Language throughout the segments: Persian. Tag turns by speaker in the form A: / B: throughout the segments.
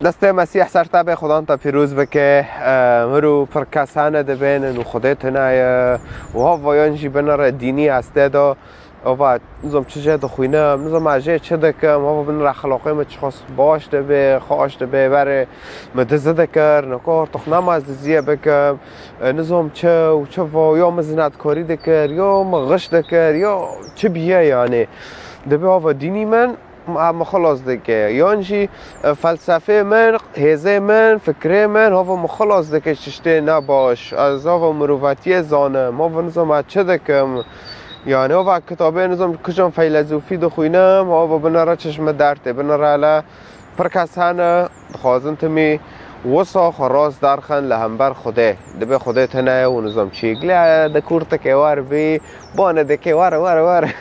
A: دست مسیح سرتابه خدا تا پیروز بکه مرو پر کسانه دبین و خودت نه و ها ویانجی بنر دینی استه دا و نظام چه دا خوینه نظام عجه چه دکم ها بنر اخلاقی ما چخواست باش دبه خواش دبه بره مدزه دکر نکار تخنم از دزیه بکم نظام چه و چه و یا مزنات کاری دکر یا مغش دکر یا چه بیه یعنی دبه ها دینی من مخلص دکه یانجی فلسفه من هزه من فکر من هوا مخلص دکه چشته نباش از هوا مروتی زانه ما بنظام چه دکم یعنی هوا کتابه نظام کجان فیلسوفی دخوینم هوا بناره چشم درته بناره علا پرکسانه خوازن تمی وصا خراس درخن لهمبر خوده دبه خوده تنه و نظام چیگله دکور تکیوار بی بانه دکیوار وار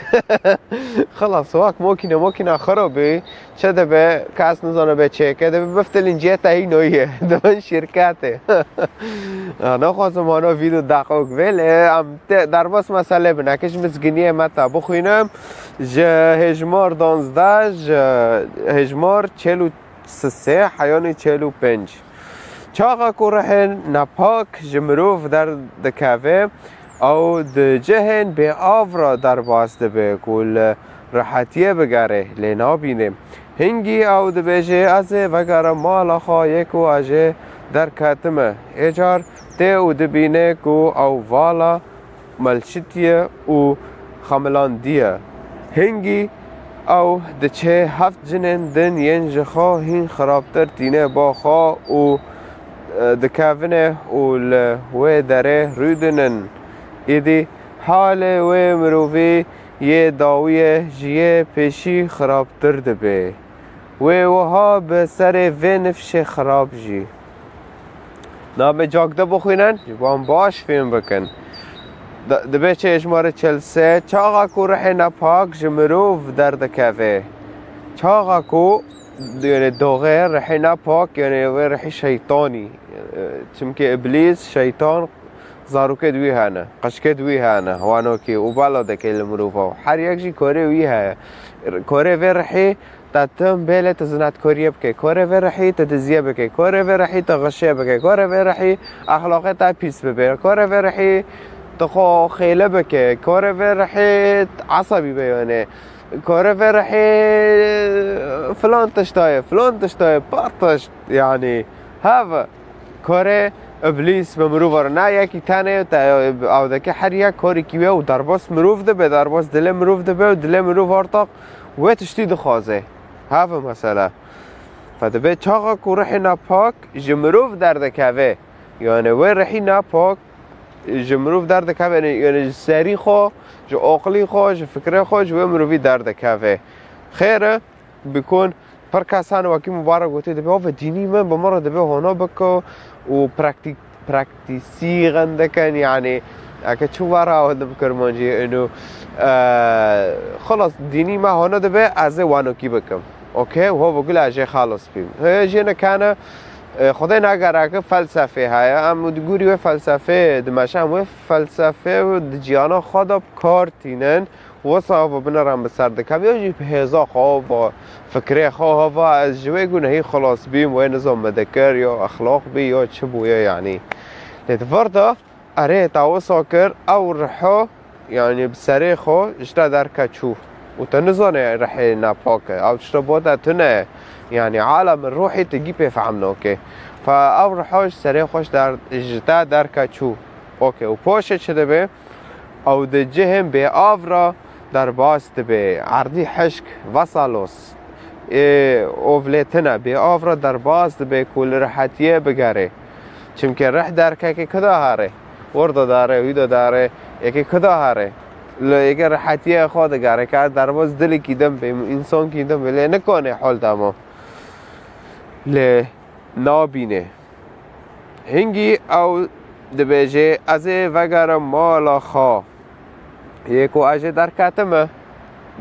A: خلاص واک ممکنه خرابی چه دبه کس نزانه به چیکه دبه بفتلین جیت ای نویه دبه شرکته نخواستم آنها ویدیو دقیق ولی در باس مسئله بنکش مزگینیه متا بخوینم هجمار 12 هجمار 43 حیان 45 چاقا کوره نپاک جمروف در دکاوه او د جهن به آورا در باسته به کل راحتیه بگره لینا بینه هنگی او د بیجه از وگره مالا خواهی کو اجه در کتمه ایجار ته او د بینه کو او والا ملشتیه و خملاندیه هنگی او د چه هفت جنن دن ینج خواه هین خرابتر تینه با خواه و دکاونه و داره رودنن ایدی حال و مروی یه داوی جیه پیشی خرابتر دبه وها به سر و نفش خراب جی نام جاگده بخوینن جبان باش فیلم بکن دبه چه اجمار 43 چاقا کو رح نپاک جمروف در دکاوه چاقا کو یعنی دوغه رح نپاک یعنی رح شیطانی چمکه ابلیس شیطان زاروکه دوی هانه قشکه دوی هانه وانو که او بالا دکه المروفا هر یک جی کاره وی ها کاره و رحی تاتم بیله تزنات کاریه بکه کاره و رحی تدزیه بکه کاره و رحی تغشه بکه کاره و رحی اخلاقه تا پیس ببیر کاره و رحی تخو خیله بکه کاره و رحی عصبی بیانه کاره و رحی فلان تشتای پارتش یعنی هاو کاره ابلیس به مروف نه یکی تنه او دکه هر یک کاری کیوه و درباس مروف ده به درباس دل مروف ده به و دل مروف ارتاق و تشتی دخوازه هاو مسئله فده چاقا که رحی نپاک جمروف در دکوه یعنی و رحی نپاک جمروف در دکوه یعنی سری خو جو عقلی خو جو فکر خو جو مروفی در دکوه خیره بکن پر کسان وکی مبارک گوته دبه و دینی من بمره دبه هانا بکو و پرکتیسی غنده کن یعنی اگه چو باره آهنده بکرمانجی اینو خلاص دینی ما هانا دبه از وانو کی بکم اوکی و هو بگل اجه خالص بیم هجی نکنه خدای نگره که فلسفه های اما دگوری و فلسفه دمشه هم و فلسفه و دجیانا خدا کارتینن و صاحب بنرم بسر دکم یا جی هزا خواه و فکره خواه و از جوه گونه خلاص بیم و نظام مدکر یا اخلاق بی یا چه بویه یعنی لتفرده اره تاوسا کر او رحو یعنی بسره خواه اشتا در کچو و تنزانه رحی نپاکه او اشتا باده تنه یعنی عالم روحی تگی پیفهمنا اوکی فا او رحوش سره خوش در اجتا در کچو اوکی و پاشه چه دبه او ده جهم به آورا در باست به عردی حشک وصلوس اوولتنا به آورا در باست به کل راحتیه بگره چمکه رح در که کدا هاره ورده داره ویدو داره یکی کدا هاره اگر راحتیه خود گره که در باز دلی کیدم به انسان کیدم ولی نکنه حال تمام لی نابینه هنگی او دبیجه از وگر مالا خواه یکو اجه در کتمه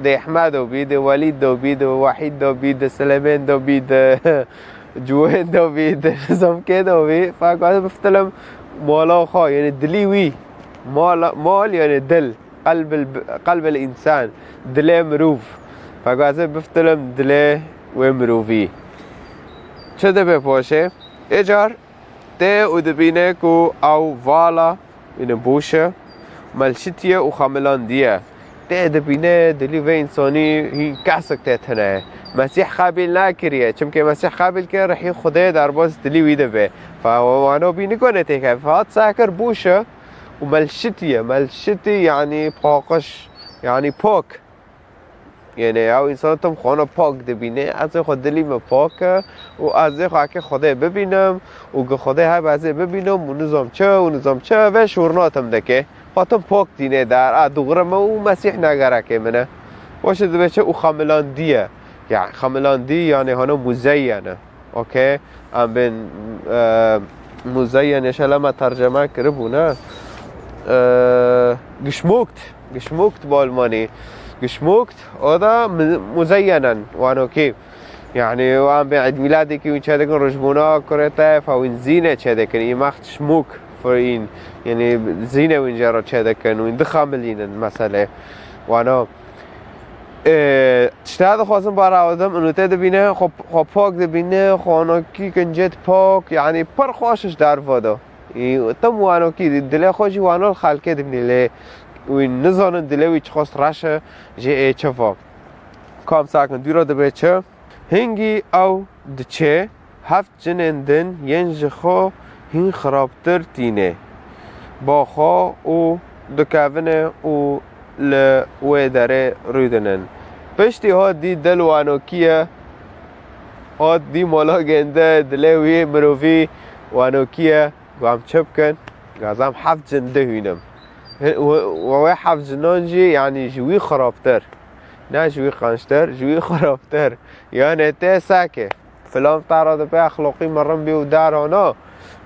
A: ده احمد و بید ولید و بید وحید و بید سلیمان و بید جوهن و بید نظام که و بید فاقا بفتلم مالا خواه یعنی دلی وی مال یعنی دل قلب الانسان دل مروف فاقا بفتلم دل و مروفی چه دبه پاشه اجار ده و دبینه کو او والا این بوشه ملشتیه و خاملاندیه ده دبینه دلی و انسانی هی کسک تتنه مسیح قابل نکریه چون که مسیح قابل که رحی خدا در باز دلی ویده به فوانو بینی کنه تیکه فهاد ساکر بوشه و ملشتی یعنی پاکش یعنی پاک یعنی او انسان تم خانه پاک دبینه از خود دلی ما پاکه و از خود که خدا ببینم و که خدا های بازی ببینم و نظام چه و شورناتم دکه خاطم پاک دینه در دوغرم و مسیح نگره که منه باشه دو بچه او خاملاندیه يعني خاملاندی یعنی هنو مزینه اوکی ام بین مزین شلما ترجمه کربو نه geschmuckt بالماني geschmuckt oder مزينا وانا كيف يعني وان بعد ميلادك وشادك رجبونا كرتا فوين زينه شادك يعني ماخت شموك فين يعني زينه وين جرى شادك وين دخاملين مثلا وانا تشتاق خواستم برای آدم انو بینه خب پاک بینه خانه کی کنجت پاک یعنی پر خوشش در وادا تم وانو کی دل خوشی وانو خالقه دبنیله و نزانن دل ویچ خواست راشه جه چفا کام ساکن دیرا دبه چه هنگی او دچه هفت جنندن ینج خو هین خرابتر تینه با خو او دکاونه او لوی داره رودنن پشتی ها دی دل وانو کیه ها دی مالا گنده دلوی مروفی وانو کیه گام چپ کن گازم حفت جنده هینم و حفت جنان جی یعنی جوی خرابتر نه جوی قنشتر جوی خرابتر یعنی ته ساکه فلان تارا به اخلاقی مرم بی و دارانا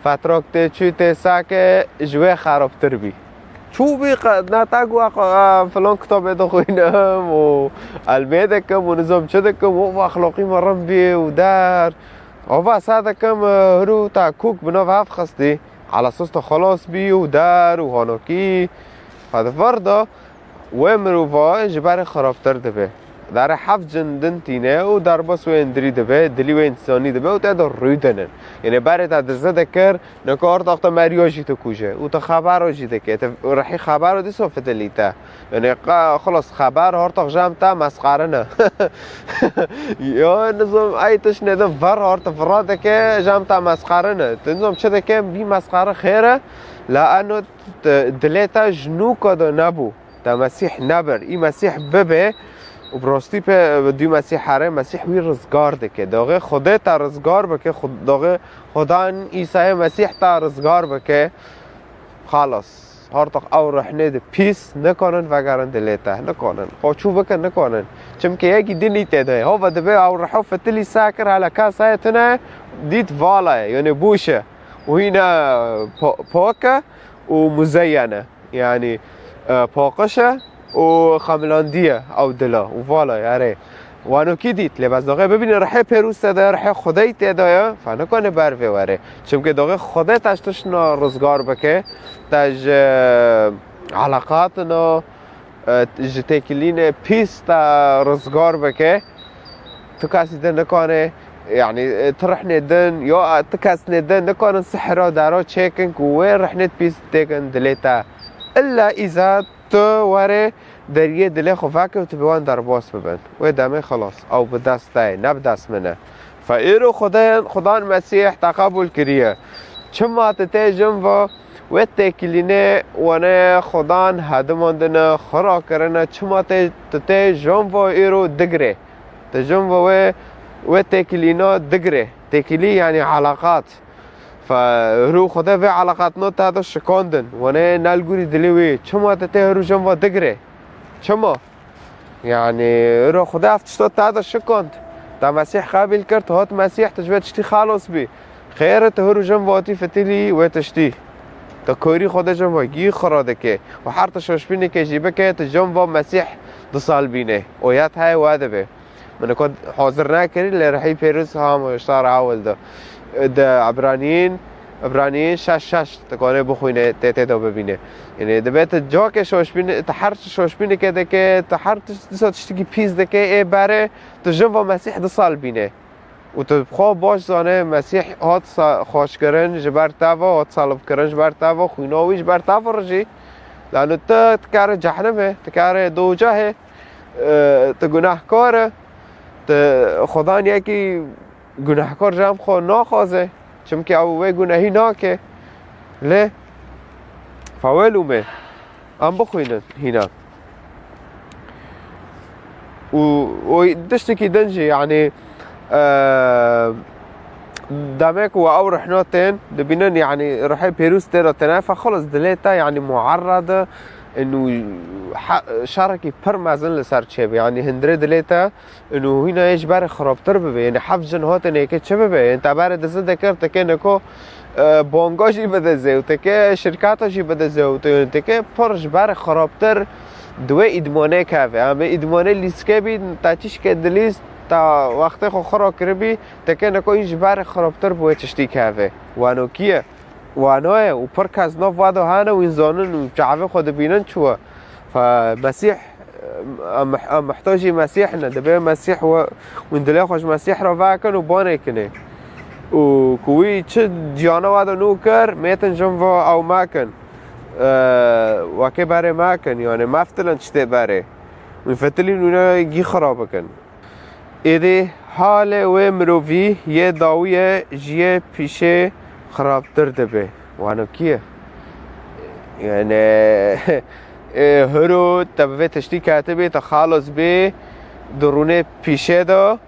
A: فتراک ته چوی ته ساکه جوی خرابتر بی چو بی نتاگو فلان کتاب دو خوینم و علمه دکم و نظام چه دکم و اخلاقی مرم بی و در و سا دکم رو تا کوک بنا و هفت خستی على اساس تا خلاص بی و در و هانوکی فدفردا و مروفا جبر خرابتر دبه در حفت جندن تینه و در بس و اندری دبه دلی و انسانی دبه و تا در رویدنن یعنی برای تا دزده دکر نکار تاقتا مریاجی تو کوشه و تا خبر رو جیده که رحی خبر رو دی صفت لیتا یعنی خلاص خبر هار تاق جمع تا مسخره نه یا نظام ایتش ندم ور هار تا فراده که جمع تا مسخره نه نظام چه دکه بی مسخره خیره لانو دلیتا جنو کده نبو تا مسیح نبر ای مسیح ببه و براستی به دی مسیح هره مسیح وی رزگار دکه داغه خدا تا رزگار بکه داغه خدا عیسی مسیح تا رزگار بکه خلاص هر تاق او رحنه ده پیس نکنن وگرن دلیته نکنن خوچو بکن نکنن چم که یکی دینی تیده ها و دبه او رحو فتلی ساکر حالا کاس هایتنه دید والای یعنی بوشه و هینا پاکه و مزینه یعنی پاکشه و خاملاندیه او دلا و والا یاره وانو کی دید لباس داغه ببینه رحه پیروز تده رحه خدای تده فنکنه بروه وره چون که داغه خدای تشتش نا رزگار بکه تج علاقات نا تکلین پیس تا رزگار بکه تو کسی ده نکنه يعني تروح ندن يا تكاس ندن نكون سحرة دارو تشيكن وين رح نتبيس تيكن دليتا إلا إذا تواري دريه دلي خفاك وتبوان درباس ببن ويدامي خلاص أو بدستاي نبدست منه فإيرو خدا المسيح تقبل كريه چما تتجم و تکلینه ونه خدان هدماندنه خرا کرنه چما تتجم و ایرو دگره تجم و تکلینا دگره تکلی یعنی علاقات فرو خدا و علاقات نو تا شکاندن ونه نالگوری دلیوی چما تته رو جم و دگره چما یعنی رو خدا افتشتا تا شکاند تا مسیح قابل کرد هات مسیح تجوید شتی خلاص بی خیره ته رو جم واتی فتیلی و تشتی تا کوری خدا جم و گی خراده که و هر تشوشبینه که جیبه که تجم و مسیح 2 سال بینه اویت های واده به من كنت حاضر ناكري اللي راح يفيرس هام اشتار عاول ده عبرانيين شاش تكونه بخوينه تيتو ببينه يعني دبيت جاك شوشبين تحرت شوشبين كده كه تحرت تشتكي بيز ده كه باره تجنب مسيح 2 سال بينه و تو بخوا باش زانه مسیح هات خوش کرن جبر تاوا هات صلب کرن جبر تاوا خویناوی جبر تاوا رجی لانه تا تکار جهنمه تکار دوجهه تا گناهکاره تا خدا یکی گناهکار جمع خو ناخوازه چون که او گناهی ناکه له فاولومه ام بخوینن هنا و دشتي كي دنجي يعني دامك او رحناتين دبينن يعني رحي بيروس تيرا تنافا خلص دليتا يعني معرضة انه شاركي برمازن لسر تشبه يعني هندري دليتا انه هنا يجبر خرابتر ببه يعني حف جنهاتن هيك تشبه يعني تبار دزه دكر تكي نكو بانگاجی بدزه و تکه شرکاتاشی بدزه و تکه پرش بر خرابتر دوی ادمانه که همه ادمانه لیسکه بید تا چیش که دلیست تا وقتی خو خرا کربی تکه نکو اینج بر خرابتر بوی چشتی که وانو کیه وانوه و پر کس ناف وادو هانه و این زانن و جعبه خود بینن چوه فمسیح محتاجی مسیح نه دبه مسیح و اندلی خوش مسیح را واکن و بانه کنه و کوی چه جیانه وادو نو کر میتن جنو او ماکن واکه باره ماکن یعنی مفتلن چته باره میفتلین اونا گی خراب کن ایده حال و مروی یه داویه جیه پیشه خرابتر دبه وانو کیه یعنی هرو تبوه تشتی کاتبه تا خالص به درونه پیشه دا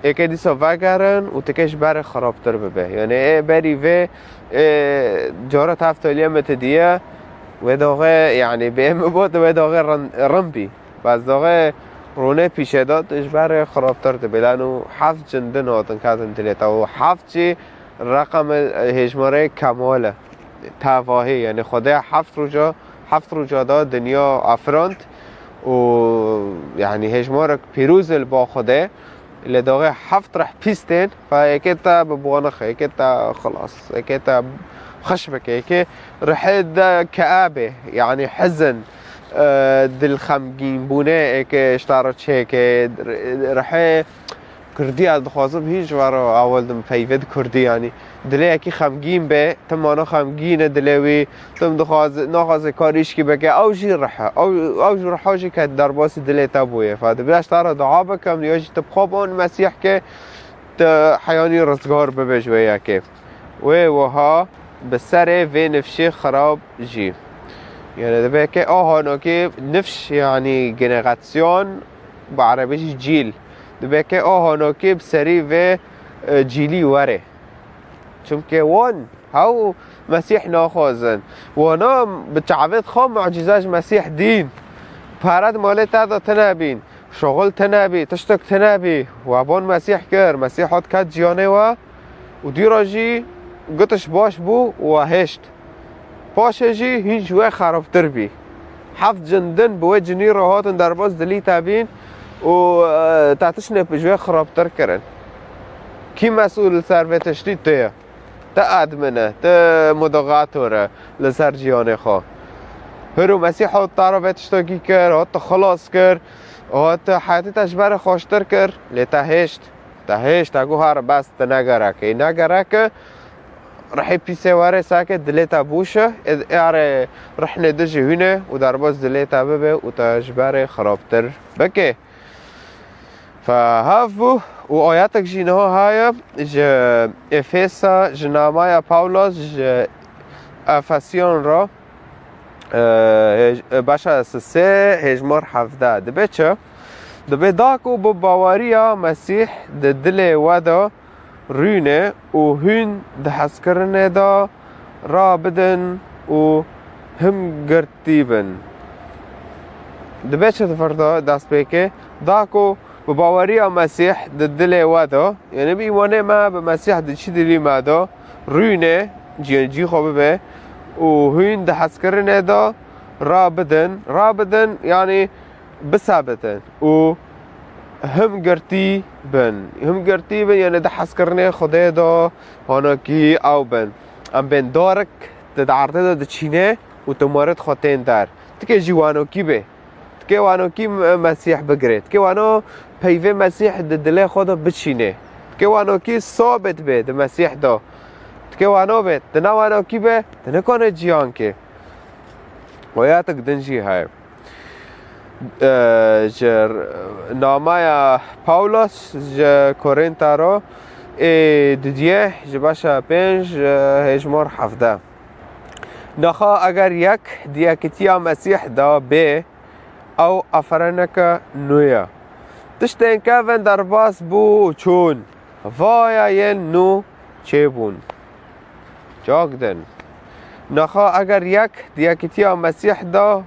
A: اکه دیسا وگرن و تکش بر خرابتر ببه یعنی بری و جارت هفتالیه متدیه و داغه یعنی به ام بود و داغه رنبی باز داغه رونه پیشه داد اش بر خرابتر دبه لانو هفت جندن هاتن کاتن تلیتا و هفت چی رقم هجماره کماله تواهی یعنی خدا هفت روزا داد دنیا افراند و یعنی هجماره پیروز با خدا لداغه هفت رح پیستین فايكتا ببوانخ ايكتا خلاص ايكتا خشبك ايكي رح كآبة يعني حزن دل خمگین بونه ايكي اشتارت هيك رح كردي دخوازم هیچ ورا اول دم فيفد كردي يعني دلی اکی خمگین به تمانا خمگینه دلوی تم دخواز نخواز کاریش کی بگه او جی رحه او جی رحه جی که در باسی دلی تبویه فاده بیاش تارا دعا بکم یا جی تبخواب اون مسیح که حیانی رزگار ببجوه یکی وها بسره و نفشی خراب جی يعني دبي كي هانو كي نفش يعني جنراسيون بعربي جيل دبي كي هانو كي بسري و جيلي وره چونکه وان هاو مسیح ناخوازن وانا بتعبد خواه معجزاش مسیح دین پارد مالی تادا تنابین شغل تنابی تشتک تنابی و بان مسیح کر مسیحات کد جیانه و دیراجی گتش باش بو و هشت پاشه جی هیچ وی خرابتر بی هفت جندن بوی جنی راهاتن در باز دلی تابین و تاتش نپجوی خرابتر کرن کی مسئول سروی تشتید تویه تا ادمنه تا مداغاتوره لسر جیانه خواه هرو مسیح ها طرف تشتاکی کر ها تا خلاص کر ها تا حیاتی تشبر خوشتر کر لی تا هشت اگو هر بس تا نگرکه نگرکه رحی پیسه واره ساکه دلیتا بوشه اره رحنه دجی هونه و در باز دلیتا ببه و تشبر خرابتر بکه فهافو و آیاتک جینه ها های افیسا جنامای پاولاس افسیان را باشا سه هجمار حفده دبه چه؟ دبه داکو با باوریا مسیح ده دل ودا رونه و هون ده حس کرنه دا را بدن و هم گرتیبن دبه چه دفرده دست بکه داکو بباوري مسيح دل ودا يعني بإيمانه ما بمسيح دشي دلي ما دا رونه جي خوبه به وهين ده حسكرنه دا رابدن يعني بثابتن و هم قرتي بن يعني ده حسكرنه خدا دا هانا كي او بن ام بن دارك تدعرته دا دچينه و تمارد خاتين در تكي جوانو كي به تكي وانو كي مسيح بگرد تكي وانو پیوه مسیح دل خدا بچینه تكي وانو كي ثابت به ده مسيح دا تكي وانو به تنا وانو كي به تنكون جيان كي وياتك دنجي هاي جر نامايا باولوس ج كورنتا رو ددیه جباشا پنج هجمار حفده نخا اگر یک دیاکتیا مسیح دا به او افرنک نویا تشتین که ون در باس بو چون وایا ین نو چه بون جاگدن نخا اگر یک دیاکتیا مسیح دا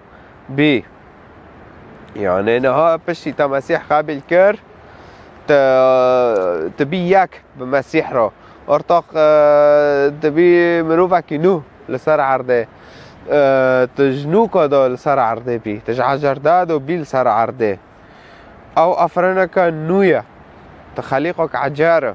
A: بی يعني نها بشي تا مسيح قابل كر تبي ياك بمسيح رو ارتاق تبي مروفك نو لسر عرضه تجنو كدا لسر عرضه بي تجعجر دادو بي لسر عرضه او افرنك نويا تخليقك عجاره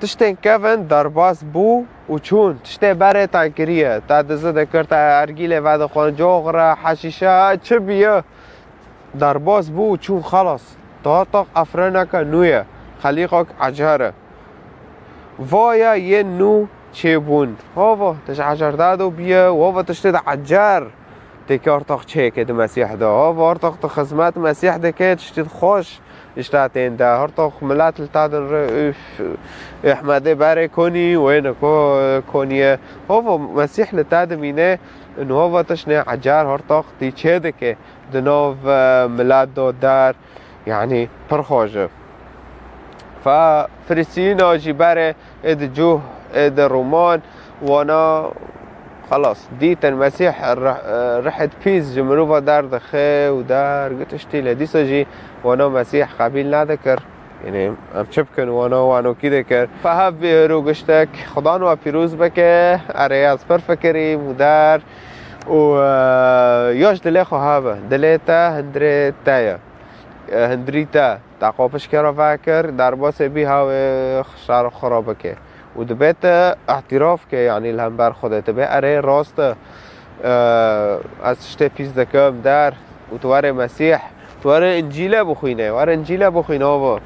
A: تشتين كفن درباس بو وچون تشتي بره تاكريه تا دزده كرتا ارگيله بعد خون جوغره حشيشه چه بيه درباس بو چون خلاص تاطق افرنك نويا خليقك عجاره وايا ين نو چبون هوا تش عجر دادو بيه وهو تشتد عجار تكي ارتاق چه كده مسيح دا هوا ارتاق تخزمات مسيح دا كده تشتد خوش اشتاتين دا ارتاق ملات التادر احمده باري كوني وين كونيه هوا مسيح لتاد مينه انه هوا تشنه عجار ارتاق تي چه دكه دنوف ملاد دو دار يعني برخوجه ففرسينا جباره اد جوه اد رومان وانا خلاص ديت المسيح رحت بيز جمروفا دار دخي ودار قلت اشتيله دي سجي وانا مسيح قبيل نذكر يعني ام شبكن وانا كده كر فهب بيرو قشتك خدان و پیروز بكه ارياز پر فكري مدار و ياش دلي خواهبه دليتا هندري تايا هندريتا تعقوبش كرا فاكر درباس بي هاو خشار خرابكه و دبيت اعتراف که يعني الهم بر خوده تبه اره راست از شته پیز دکم در و تواره مسیح تواره انجیله بخوینه واره انجیله بخوینه آبا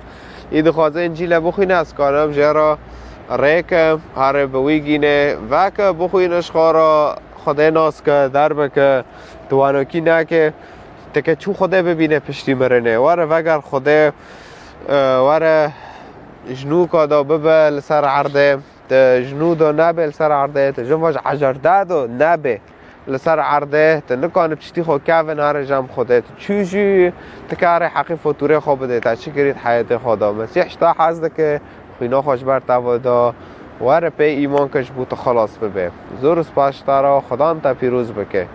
A: ایده خوازه انجیله بخوینه از کارم جرا ریکم هره بویگینه وکه بخوینش خارا خوده ناس که در بکه توانوکی نکه تکه چو خوده ببینه پشتی مرنه واره وگر خوده واره جنو کادا ببه لسر عرضه جنو دو نبه لسر عرضه جنواج عجر دادو نبه لسر عرضه نکان بشتی خو کون هر جمع خوده چوجی تکاره حقی فطوره خو بده تا چی کرید حیات خدا مسیح شتا حزده که خوینا خوش بر توادا وره پی ایمان کش بود خلاص ببه زور سپاش تارا خدا انتا پیروز بکه